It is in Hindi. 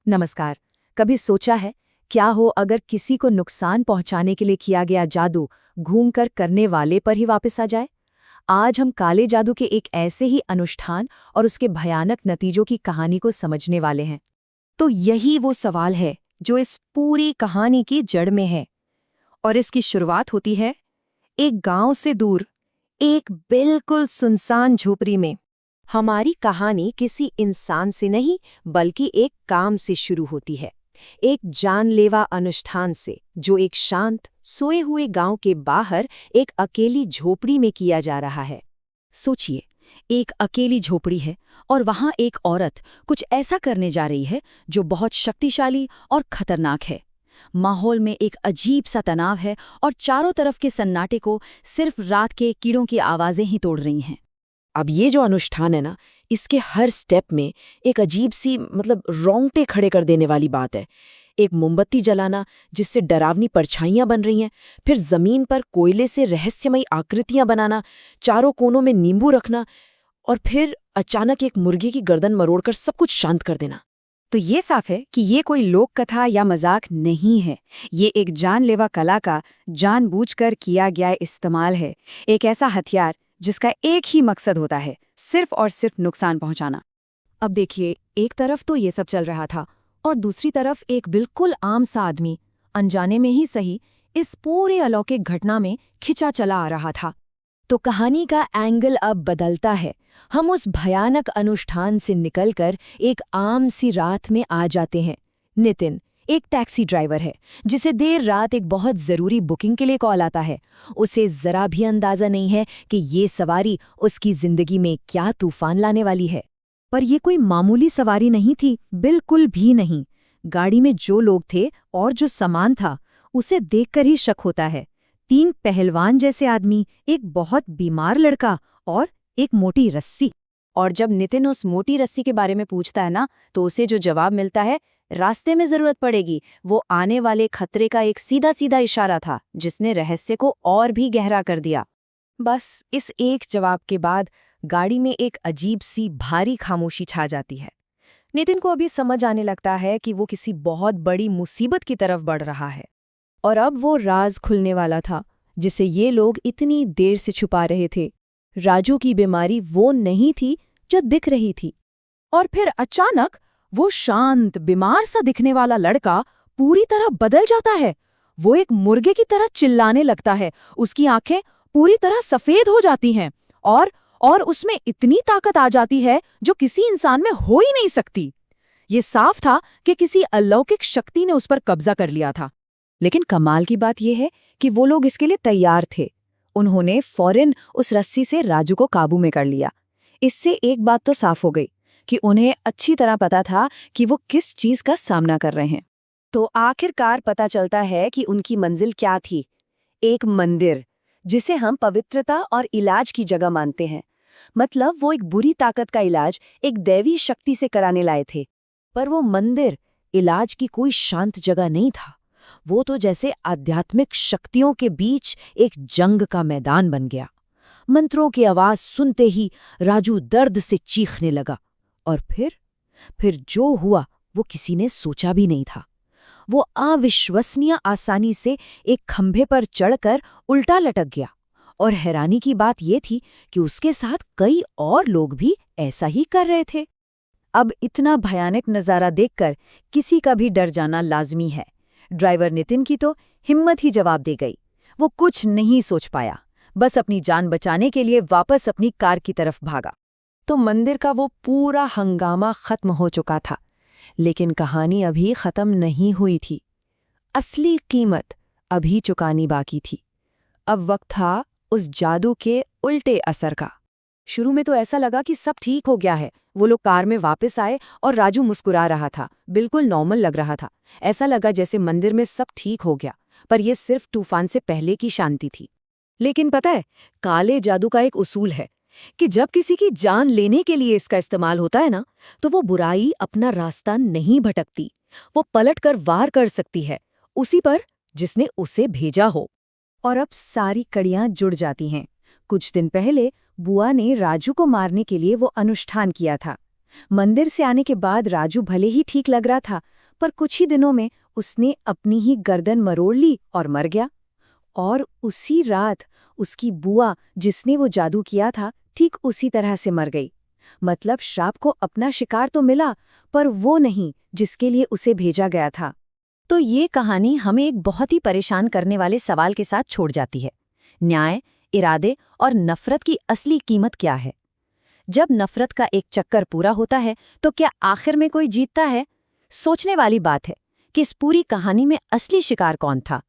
नमस्कार। कभी सोचा है क्या हो अगर किसी को नुकसान पहुंचाने के लिए किया गया जादू घूमकर करने वाले पर ही वापस आ जाए? आज हम काले जादू के एक ऐसे ही अनुष्ठान और उसके भयानक नतीजों की कहानी को समझने वाले हैं। तो यही वो सवाल है जो इस पूरी कहानी की जड़ में है। और इसकी शुरुआत होती है एक गांव से दूर, एक बिल्कुल सुनसान झोपड़ी में। हमारी कहानी किसी इंसान से नहीं बल्कि एक काम से शुरू होती है, एक जानलेवा अनुष्ठान से जो एक शांत सोए हुए गांव के बाहर एक अकेली झोपड़ी में किया जा रहा है। सोचिए, एक अकेली झोपड़ी है और वहां एक औरत कुछ ऐसा करने जा रही है जो बहुत शक्तिशाली और खतरनाक है। माहौल में एक अजीब सा तनाव है और चारों तरफ के सन्नाटे को सिर्फ रात के कीड़ों की आवाजें ही तोड़ रही हैं। अब ये जो अनुष्ठान है ना, इसके हर स्टेप में एक अजीब सी रोंगटे खड़े कर देने वाली बात है। एक मोमबत्ती जलाना जिससे डरावनी परछाइयां बन रही हैं, फिर जमीन पर कोयले से रहस्यमयी आकृतियां बनाना, चारों कोनों में नींबू रखना और फिर अचानक एक मुर्गे की गर्दन मरोड़कर सब कुछ शांत कर देना। तो ये साफ है कि ये कोई लोक कथा या मजाक नहीं है। ये एक जानलेवा कला का जानबूझकर किया गया इस्तेमाल है। एक ऐसा हथियार जिसका एक ही मकसद होता है, सिर्फ और सिर्फ नुकसान पहुंचाना। अब देखिए, एक तरफ तो ये सब चल रहा था और दूसरी तरफ एक बिल्कुल आम सा आदमी, अनजाने में ही सही, इस पूरे अलौकिक घटना में खिंचा चला आ रहा था। तो कहानी का एंगल अब बदलता है। हम उस भयानक अनुष्ठान से निकलकर एक आम सी रात में आ जाते हैं। नितिन एक टैक्सी ड्राइवर है जिसे देर रात एक बहुत ज़रूरी बुकिंग के लिए कॉल आता है। उसे ज़रा भी अंदाज़ा नहीं है कि ये सवारी उसकी ज़िंदगी में क्या तूफान लाने वाली है। पर यह कोई मामूली सवारी नहीं थी, बिल्कुल भी नहीं। गाड़ी में जो लोग थे और जो सामान था, उसे देखकर ही शक होता है। 3 पहलवान जैसे आदमी, एक बहुत बीमार लड़का और एक मोटी रस्सी। और जब नितिन उस मोटी रस्सी के बारे में पूछता है ना, तो उसे जो जवाब मिलता है, रास्ते में जरूरत पड़ेगी, वो आने वाले खतरे का एक सीधा सीधा इशारा था जिसने रहस्य को और भी गहरा कर दिया। बस इस एक जवाब के बाद गाड़ी में एक अजीब सी भारी खामोशी छा जाती है। नितिन को अभी समझ आने लगता है कि वो किसी बहुत बड़ी मुसीबत की तरफ बढ़ रहा है। और अब वो राज खुलने वाला था जिसे ये लोग इतनी देर से छुपा रहे थे। राजू की बीमारी वो नहीं थी जो दिख रही थी। और फिर अचानक वो शांत बीमार सा दिखने वाला लड़का पूरी तरह बदल जाता है। वो एक मुर्गे की तरह चिल्लाने लगता है, उसकी आंखें पूरी तरह सफेद हो जाती हैं और उसमें इतनी ताकत आ जाती है जो किसी इंसान में हो ही नहीं सकती। ये साफ था कि किसी अलौकिक शक्ति ने उस पर कब्जा कर लिया था। लेकिन कमाल की बात यह है कि वो लोग इसके लिए तैयार थे। उन्होंने फौरन उस रस्सी से राजू को काबू में कर लिया। इससे एक बात तो साफ हो गई कि उन्हें अच्छी तरह पता था कि वो किस चीज का सामना कर रहे हैं। तो आखिरकार पता चलता है कि उनकी मंजिल क्या थी। एक मंदिर जिसे हम पवित्रता और इलाज की जगह मानते हैं। मतलब वो एक बुरी ताकत का इलाज एक दैवी शक्ति से कराने लाए थे। पर वो मंदिर इलाज की कोई शांत जगह नहीं था। वो तो जैसे आध्यात्मिक शक्तियों के बीच एक जंग का मैदान बन गया। मंत्रों की आवाज सुनते ही राजू दर्द से चीखने लगा। और फिर जो हुआ वो किसी ने सोचा भी नहीं था। वो अविश्वसनीय आसानी से एक खंभे पर चढ़कर उल्टा लटक गया। और हैरानी की बात ये थी कि उसके साथ कई और लोग भी ऐसा ही कर रहे थे। अब इतना भयानक नज़ारा देखकर किसी का भी डर जाना लाजमी है। ड्राइवर नितिन की तो हिम्मत ही जवाब दे गई। वो कुछ नहीं सोच पाया, बस अपनी जान बचाने के लिए वापस अपनी कार की तरफ भागा। तो मंदिर का वो पूरा हंगामा खत्म हो चुका था। लेकिन कहानी अभी खत्म नहीं हुई थी। असली कीमत अभी चुकानी बाकी थी। अब वक्त था उस जादू के उल्टे असर का। शुरू में तो ऐसा लगा कि सब ठीक हो गया है। वो लोग कार में वापस आए और राजू मुस्कुरा रहा था, बिल्कुल नॉर्मल लग रहा था। ऐसा लगा जैसे मंदिर में सब ठीक हो गया। पर यह सिर्फ तूफान से पहले की शांति थी। लेकिन पता है, काले जादू का एक उसूल है कि जब किसी की जान लेने के लिए इसका इस्तेमाल होता है ना, तो वो बुराई अपना रास्ता नहीं भटकती। वो पलटकर वार कर सकती है उसी पर जिसने उसे भेजा हो। और अब सारी कड़ियां जुड़ जाती हैं। कुछ दिन पहले बुआ ने राजू को मारने के लिए वो अनुष्ठान किया था। मंदिर से आने के बाद राजू भले ही ठीक लग रहा था, पर कुछ ही दिनों में उसने अपनी ही गर्दन मरोड़ ली और मर गया। और उसी रात उसकी बुआ, जिसने वो जादू किया था, ठीक उसी तरह से मर गई। मतलब श्राप को अपना शिकार तो मिला, पर वो नहीं जिसके लिए उसे भेजा गया था। तो ये कहानी हमें एक बहुत ही परेशान करने वाले सवाल के साथ छोड़ जाती है। न्याय, इरादे और नफरत की असली कीमत क्या है? जब नफरत का एक चक्कर पूरा होता है तो क्या आखिर में कोई जीतता है? सोचने वाली बात है कि इस पूरी कहानी में असली शिकार कौन था?